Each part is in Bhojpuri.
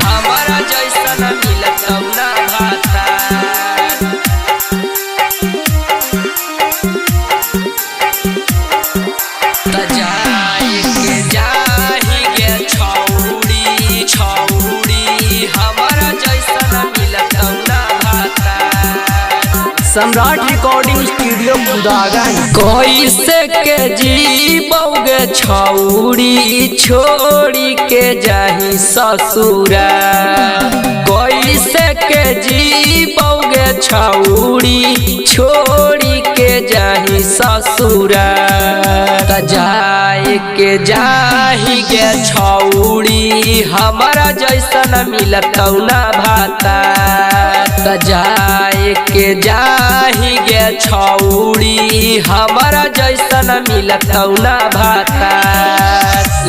हमारा जैसन मिलत ना भाता जाए के जाही गे छौड़ी छौड़ी हमारा जैसन मिलत ना भाता। सम्राट रिकॉर्डिंग स्टूडियो खुदागंज। कैसे के जीबोगे छौड़ी छोड़ी के जाही ससुरा कैसे के जीबोगे छौड़ी छोड़ी के जाही ससुरा जाए के जाही गे छौड़ी हमारा जैसन मिलत ना भाता जाए के जाही गे छौड़ी हमारा जैसन मिलत ना भाता।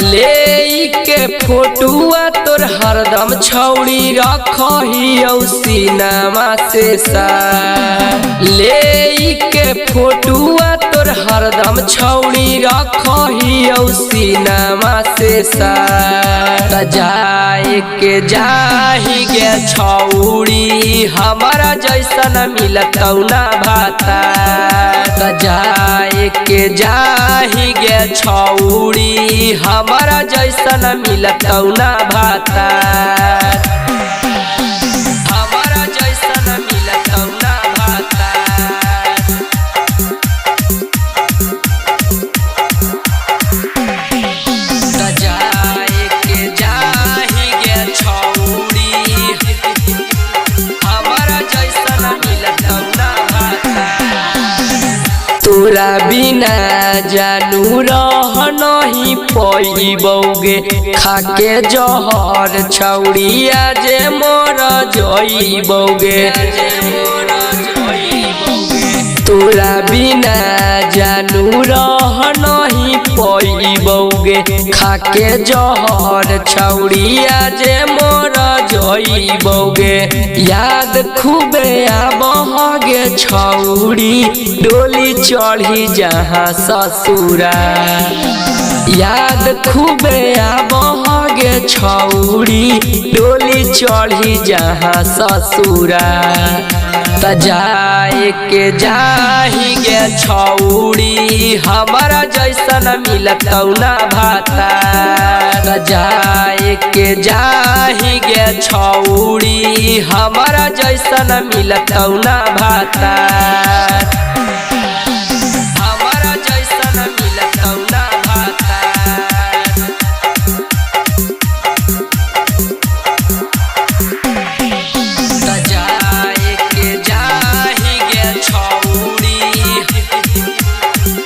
ले के फोटुआ तोर हरदम छौड़ी रखही सीनामा से सा ले के फोटुआ तोर हरदम छौड़ी रखही सीनामा से सा जाए के जाही गे छौड़ी हमारा जैसन मिलत ना भाता जाए के जाही गे छौड़ी हमारा जैसन मिलत ना भाता हमारा जैसन मिलत ना भाता। जाए के जाही गे छौड़ी हमारा जैसन मिलत ना भाता। तोरा बिना जानू रह नहीं पैबोगे खाके जहर छौड़िया जे मोर जइबोगे तोरा बिना जानू रह नहीं पैबोगे खाके जहर छौड़िया जे मोर जइबोगे याद खूबे आबगे छौड़ी डोली चढ़ी जहाँ ससुरा याद खूबे आबगे छौड़ी डोली चढ़ी जहाँ ससुरा जाए के जाही गे छौड़ी हमारा जैसन मिलत ना भाता जाए के जाही गे छौड़ी हमारा जैसन मिलत ना भाता हमारा जैसन मिलत ना भाता। जाए के जाही गे छौड़ी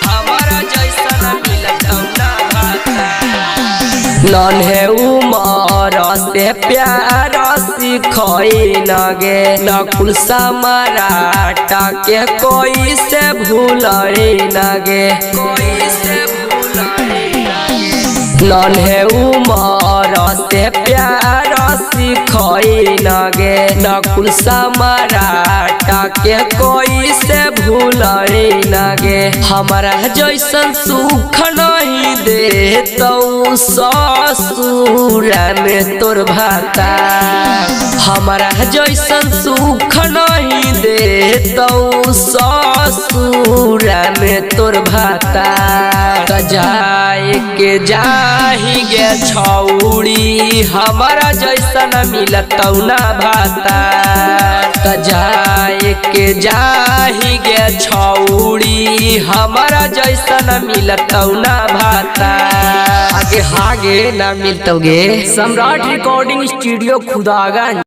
हमारा जैसन मिलत ना भाता। नन्हे उमर से प्यार सिखई नगे नकुल सम्राट के कोई से भूलई नगे नन्हे उमर से प्यार सिखई नगे नकुल सम्राट के कोई से भूलई नगे हमारा जैसन सुख नहीं देतौ ससुरा में तोर भाता हमारा जैसन सुख नहीं देतौ ससुरा में तोर भाता जाए के जाही गे छौड़ी हमारा जैसन मिलत ना भाता जाए के जाही गे छौड़ी हमारा जैसन मिलत ना भाता आगे ना मिलतोगे। सम्राट रिकॉर्डिंग स्टूडियो खुदागंज।